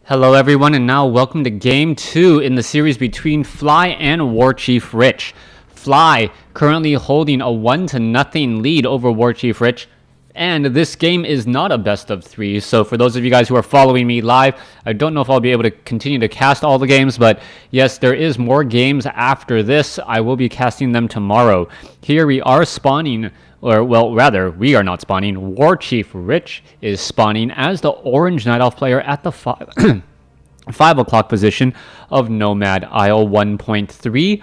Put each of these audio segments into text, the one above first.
Hello everyone, and now welcome to Game 2 in the series between Fly and WarChiefRich. Fly currently holding a 1-0 lead over WarChiefRich, and this game is not a best of 3, so for those of you guys who are following me live, I don't know if I'll be able to continue to cast all the games, but yes, there is more games after this. I will be casting them tomorrow. Here we are spawning, or well, rather, we are not spawning. WarChiefRich is spawning as the Orange Night Elf player at the 5 o'clock position of Nomad Isle 1.3.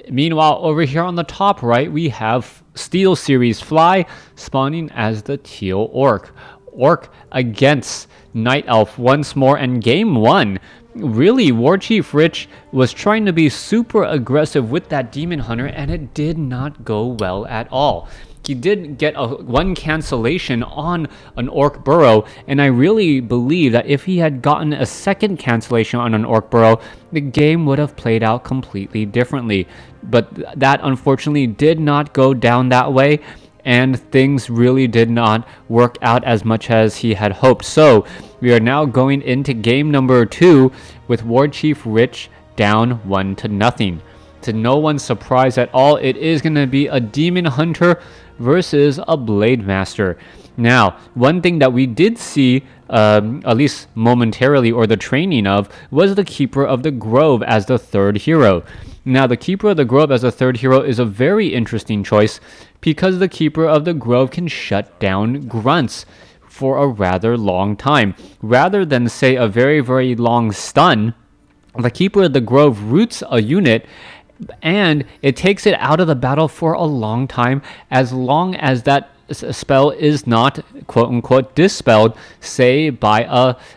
Meanwhile, over here on the top right, we have SteelSeries.Fly spawning as the Teal Orc. Orc against Night Elf once more, and game 1. Really, WarChiefRich was trying to be super aggressive with that Demon Hunter, and it did not go well at all. He did get one cancellation on an Orc Burrow, and I really believe that if he had gotten a second cancellation on an Orc Burrow, the game would have played out completely differently. But that unfortunately did not go down that way, and things really did not work out as much as he had hoped. So we are now going into game number 2 with WarChiefRich down 1-0. To no one's surprise at all, it is going to be a Demon Hunter versus a Blade Master. Now, one thing that we did see, at least momentarily, or the training of, was the Keeper of the Grove as the third hero. Now, the Keeper of the Grove as a third hero is a very interesting choice because the Keeper of the Grove can shut down grunts for a rather long time. Rather than, say, a very, very long stun, the Keeper of the Grove roots a unit and it takes it out of the battle for a long time, as long as that spell is not quote-unquote dispelled, say, by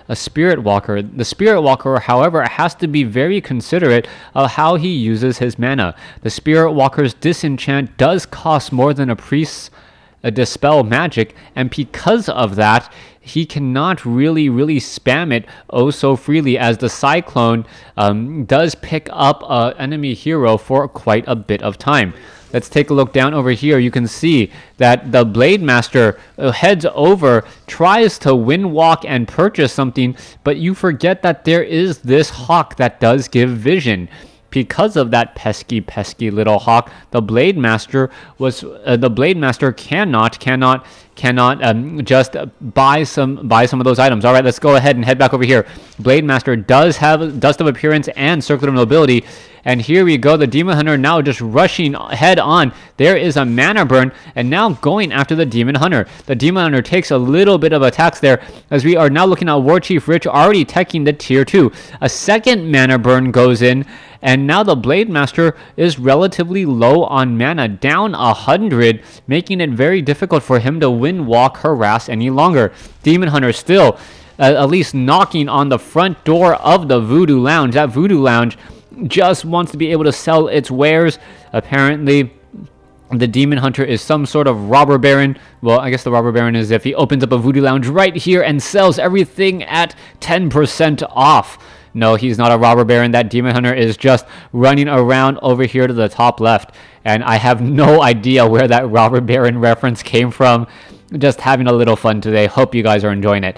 a Spirit Walker. The Spirit Walker, however, has to be very considerate of how he uses his mana. The Spirit Walker's disenchant does cost more than a priest's dispel magic, and because of that, he cannot really spam it oh so freely, as the Cyclone does pick up an enemy hero for quite a bit of time. Let's take a look down over here. You can see that the Blade Master heads over, tries to wind walk and purchase something, but you forget that there is this hawk that does give vision. Because of that pesky little hawk, the Blade Master cannot just buy some of those items. All right, let's go ahead and head back over here. Blade Master does have Dust of Appearance and Circlet of Nobility, and here we go. The Demon Hunter now just rushing head on. There is a mana burn, and now going after the Demon Hunter. The Demon Hunter takes a little bit of attacks there, as we are now looking at WarChiefRich already teching the tier 2. A second mana burn goes in, and now the Blade Master is relatively low on mana, down 100, making it very difficult for him to wind walk harass any longer. Demon Hunter still at least knocking on the front door of the Voodoo Lounge. That Voodoo Lounge just wants to be able to sell its wares. Apparently, the Demon Hunter is some sort of robber baron. Well, I guess the robber baron is if he opens up a Voodoo Lounge right here and sells everything at 10% off. No, he's not a robber baron. That Demon Hunter is just running around over here to the top left. And I have no idea where that robber baron reference came from. Just having a little fun today. Hope you guys are enjoying it.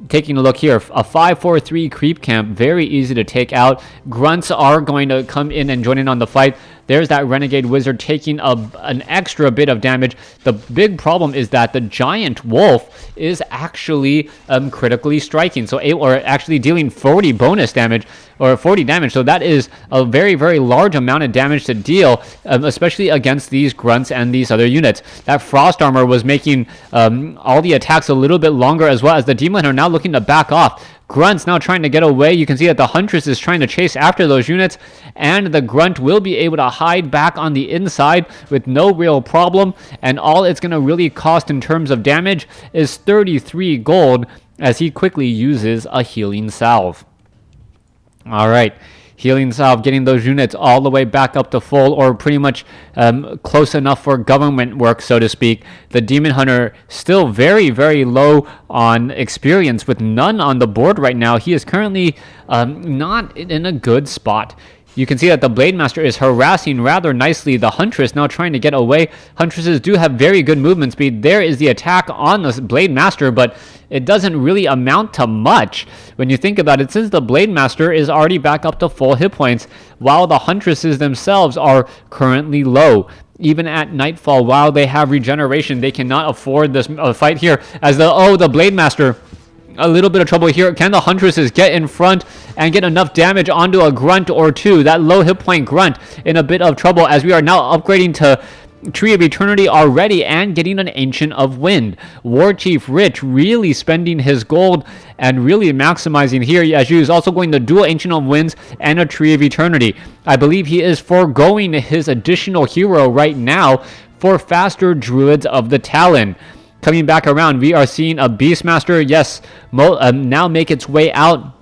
Taking a look here, a 5-4-3 creep camp, very easy to take out. Grunts are going to come in and join in on the fight. There's that Renegade Wizard taking an extra bit of damage. The big problem is that the Giant Wolf is actually critically striking, or actually dealing 40 bonus damage, or 40 damage. So that is a very, very large amount of damage to deal, especially against these grunts and these other units. That Frost Armor was making all the attacks a little bit longer, as well as the Demon Hunter now looking to back off. Grunt's now trying to get away. You can see that the Huntress is trying to chase after those units, and the Grunt will be able to hide back on the inside with no real problem, and all it's going to really cost in terms of damage is 33 gold, as he quickly uses a Healing Salve. Alright, Healing Salve getting those units all the way back up to full, or pretty much close enough for government work, so to speak. The Demon Hunter still very, very low on experience, with none on the board right now. He is currently not in a good spot. You can see that the Blade Master is harassing rather nicely the Huntress, now trying to get away. Huntresses do have very good movement speed. There is the attack on the Blade Master, but it doesn't really amount to much when you think about it, since the Blade Master is already back up to full hit points, while the Huntresses themselves are currently low. Even at nightfall, while they have regeneration, they cannot afford this fight here, as the Blade Master, a little bit of trouble here. Can the Huntresses get in front and get enough damage onto a Grunt or two? That low hit point Grunt in a bit of trouble, as we are now upgrading to Tree of Eternity already and getting an Ancient of Wind. WarChiefRich really spending his gold and really maximizing here, as he is also going to dual Ancient of Winds and a Tree of Eternity. I believe he is foregoing his additional hero right now for faster Druids of the Talon. Coming back around, we are seeing a Beastmaster, yes, now make its way out,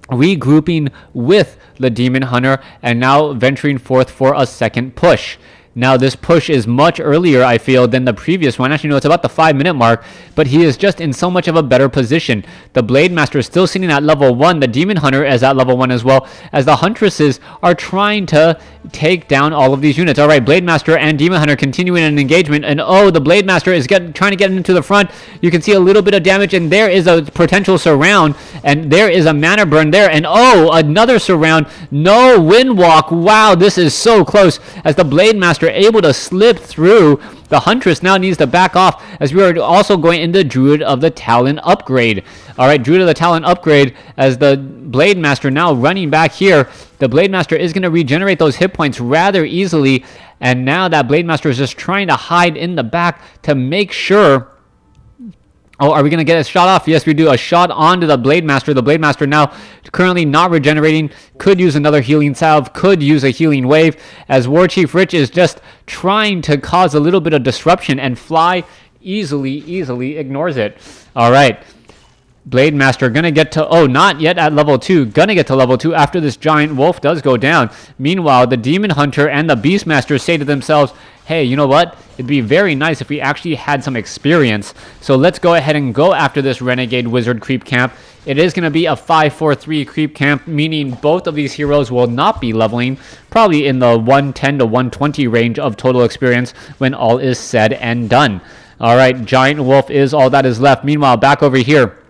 regrouping with the Demon Hunter, and now venturing forth for a second push. Now, this push is much earlier, I feel, than the previous one. Actually, no, it's about the 5-minute mark, but he is just in so much of a better position. The Blade Master is still sitting at level 1. The Demon Hunter is at level 1 as well, as the Huntresses are trying to take down all of these units. All right, Blade Master and Demon Hunter continuing an engagement, and the Blade Master is trying to get into the front. You can see a little bit of damage, and there is a potential surround, and there is a mana burn there, and another surround. No wind walk. Wow, this is so close, as the Blade Master able to slip through. The Huntress now needs to back off, as we are also going into Druid of the Talon upgrade. All right, Druid of the Talon upgrade, as the Blade Master now running back here. The Blade Master is going to regenerate those hit points rather easily, and now that Blade Master is just trying to hide in the back to make sure. Are we going to get a shot off? Yes, we do. A shot onto the Blade Master. The Blade Master now currently not regenerating. Could use another healing salve. Could use a healing wave. As WarChiefRich is just trying to cause a little bit of disruption, and Fly easily ignores it. All right. Blade Master gonna get to, not yet at level 2, gonna get to level 2 after this giant wolf does go down. Meanwhile, the Demon Hunter and the Beastmaster say to themselves, hey, you know what? It'd be very nice if we actually had some experience. So let's go ahead and go after this Renegade Wizard creep camp. It is going to be a 5-4-3 creep camp, meaning both of these heroes will not be leveling, probably in the 110 to 120 range of total experience when all is said and done. All right, Giant Wolf is all that is left. Meanwhile, back over here,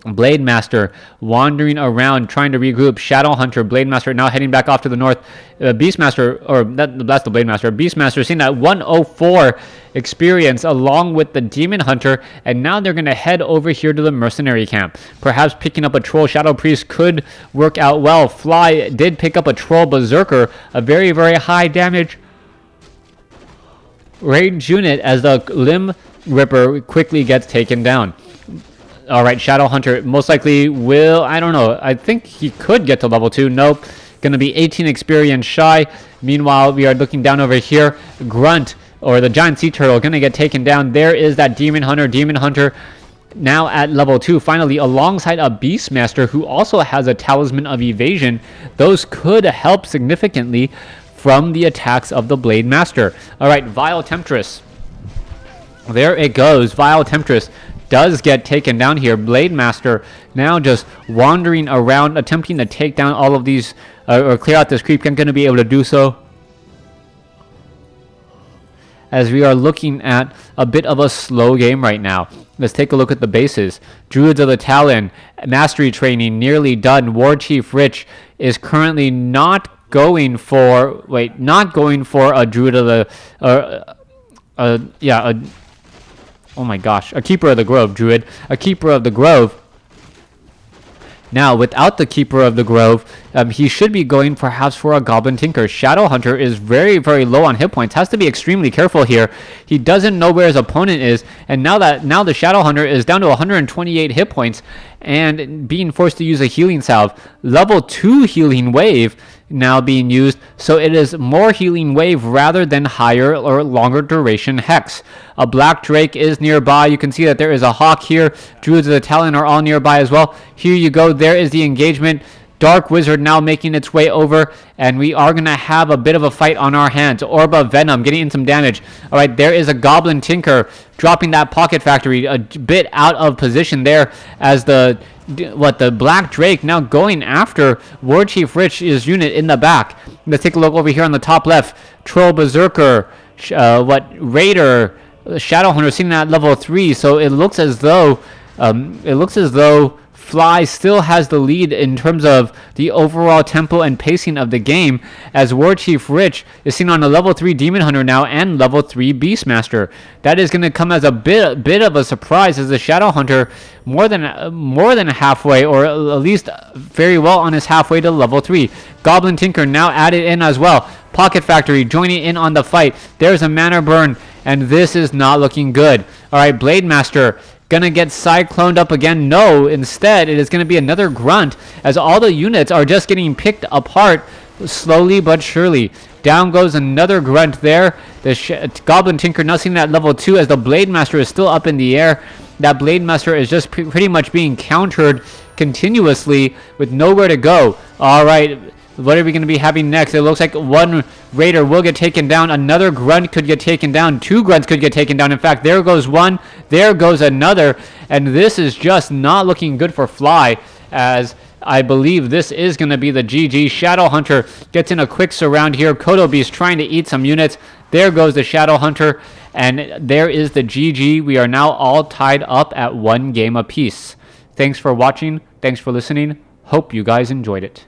Blade Master wandering around trying to regroup. Shadow Hunter, Blade Master now heading back off to the north. Beastmaster, that's the Blade Master. Beastmaster seeing that 104 experience along with the Demon Hunter, and now they're going to head over here to the Mercenary camp. Perhaps picking up a Troll Shadow Priest could work out well. Fly did pick up a Troll Berserker, a very high damage range unit, as the Limb Ripper quickly gets taken down. All right, Shadow Hunter most likely will, I don't know, I think he could get to level 2. Nope, going to be 18 experience shy. Meanwhile, we are looking down over here. Grunt, or the Giant Sea Turtle, going to get taken down. There is that Demon Hunter. Demon Hunter now at level 2, finally, alongside a Beastmaster who also has a Talisman of Evasion. Those could help significantly from the attacks of the Blade Master. All right, Vile Temptress. There it goes. Vile Temptress does get taken down here. Blade Master now just wandering around, attempting to take down all of these, or clear out this creep. Going to be able to do so, as we are looking at a bit of a slow game right now. Let's take a look at the bases. Druids of the Talon, Mastery Training nearly done. WarChiefRich is currently not going for a Druid of the, oh my gosh, a Keeper of the Grove Druid, a Keeper of the Grove. Now, without the Keeper of the Grove, he should be going perhaps for a Goblin Tinker. Shadow Hunter is very low on hit points. Has to be extremely careful here. He doesn't know where his opponent is, and now the Shadow Hunter is down to 128 hit points and being forced to use a healing salve. Level 2 healing wave now being used, so it is more healing wave rather than higher or longer duration hex. A Black Drake is nearby. You can see that there is a Hawk here. Druids of the Talon are all nearby as well. Here you go. There is the engagement. Dark Wizard now making its way over, and we are going to have a bit of a fight on our hands. Orb of Venom getting in some damage. All right, there is a Goblin Tinker dropping that Pocket Factory a bit out of position there as the Black Drake now going after WarChiefRich's unit in the back. Let's take a look over here on the top left. Troll Berserker, Raider, Shadowhunter sitting at level 3, so it looks as though Fly still has the lead in terms of the overall tempo and pacing of the game, as WarChiefRich is seen on a level 3 Demon Hunter now and level 3 Beastmaster. That is going to come as a bit of a surprise, as the Shadowhunter more than halfway, or at least very well on his halfway to level 3. Goblin Tinker now added in as well. Pocket Factory joining in on the fight. There's a mana burn, and this is not looking good. All right, Blade Master gonna get cycloned up again. No, instead it is gonna be another grunt, as all the units are just getting picked apart slowly but surely. Down goes another grunt there. The Goblin Tinker now seen at level 2, as the Blade Master is still up in the air. That Blade Master is just pretty much being countered continuously with nowhere to go. All right, what are we going to be having next? It looks like one Raider will get taken down. Another Grunt could get taken down. 2 Grunts could get taken down. In fact, there goes one. There goes another. And this is just not looking good for Fly, as I believe this is going to be the GG. Shadowhunter gets in a quick surround here. Kodo Beast trying to eat some units. There goes the Shadowhunter. And there is the GG. We are now all tied up at 1 game apiece. Thanks for watching. Thanks for listening. Hope you guys enjoyed it.